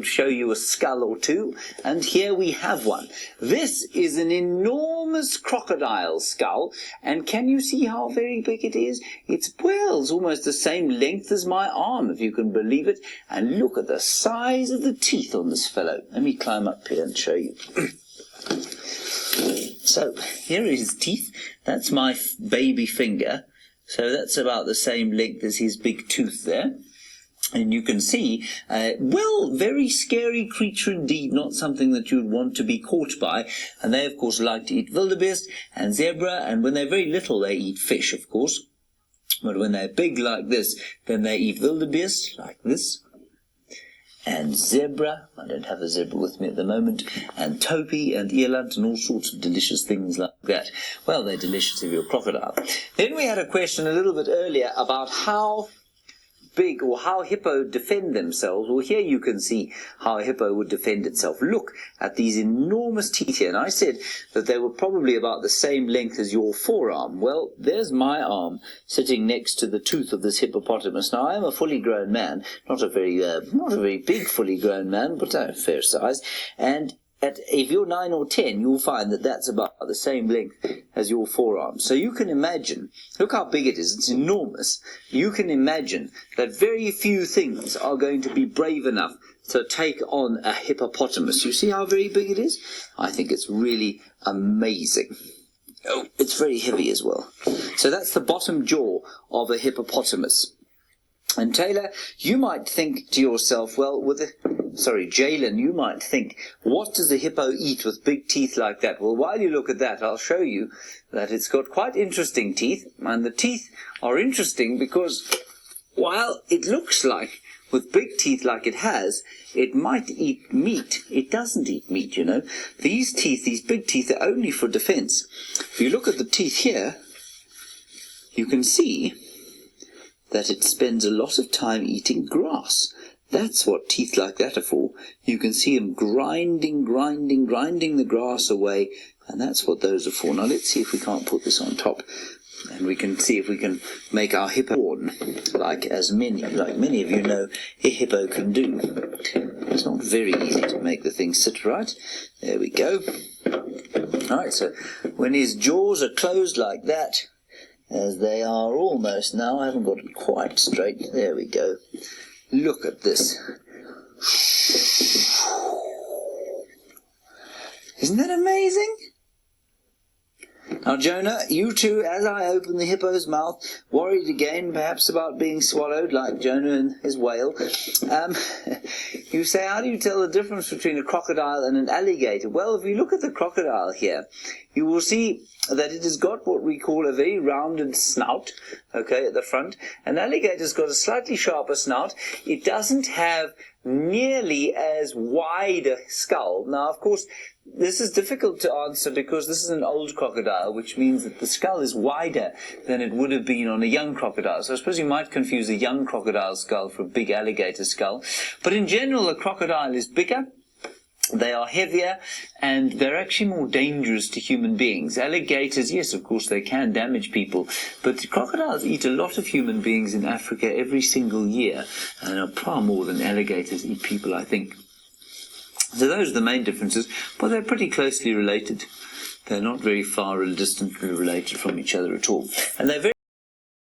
to show you a skull or two, and here we have one. This is an enormous crocodile skull, and can you see how very big it is? It's almost the same length as my arm, if you can believe it, and look at the size of the teeth on this fellow. Let me climb up here and show you. So, here are his teeth. That's my baby finger. So that's about the same length as his big tooth there. And you can see, very scary creature indeed, not something that you'd want to be caught by. And they, of course, like to eat wildebeest and zebra, and when they're very little, they eat fish, of course. But when they're big like this, then they eat wildebeest, like this. And zebra, I don't have a zebra with me at the moment, and topi and eland and all sorts of delicious things like that. Well, they're delicious if you're a crocodile. Then we had a question a little bit earlier about how big or how hippo defend themselves. Well, here you can see how a hippo would defend itself. Look at these enormous teeth here, and I said that they were probably about the same length as your forearm. Well, there's my arm sitting next to the tooth of this hippopotamus. Now, I am a fully grown man, not a very big fully grown man, but a fair size, and if you're 9 or 10, you'll find that that's about the same length as your forearm. So you can imagine, look how big it is, it's enormous. You can imagine that very few things are going to be brave enough to take on a hippopotamus. You see how very big it is? I think it's really amazing. Oh, it's very heavy as well. So that's the bottom jaw of a hippopotamus. And Taylor, you might think to yourself, Jalen, you might think, what does a hippo eat with big teeth like that? Well, while you look at that, I'll show you that it's got quite interesting teeth. And the teeth are interesting because while it looks like, with big teeth like it has, it might eat meat. It doesn't eat meat, you know. These teeth, these big teeth, are only for defense. If you look at the teeth here, you can see that it spends a lot of time eating grass. That's what teeth like that are for. You can see them grinding the grass away, and that's what those are for. Now let's see if we can't put this on top, and we can see if we can make our hippo horn, like many of you know a hippo can do. It's not very easy to make the thing sit right. There we go. Alright, so when his jaws are closed like that, as they are almost now, I haven't got it quite straight. There we go. Look at this. Isn't that amazing? Now, Jonah, you too, as I open the hippo's mouth, worried again, perhaps about being swallowed, like Jonah and his whale. You say, how do you tell the difference between a crocodile and an alligator? Well, if you look at the crocodile here, you will see that it has got what we call a very rounded snout, okay, at the front. An alligator's got a slightly sharper snout. It doesn't have nearly as wide a skull. Now, of course, this is difficult to answer because this is an old crocodile, which means that the skull is wider than it would have been on a young crocodile. So I suppose you might confuse a young crocodile skull for a big alligator skull. But in general, a crocodile is bigger. They are heavier, and they're actually more dangerous to human beings. Alligators, yes, of course, they can damage people, but crocodiles eat a lot of human beings in Africa every single year, and are far more than alligators eat people, I think. So those are the main differences, but they're pretty closely related. They're not very far distantly related from each other at all. And they're very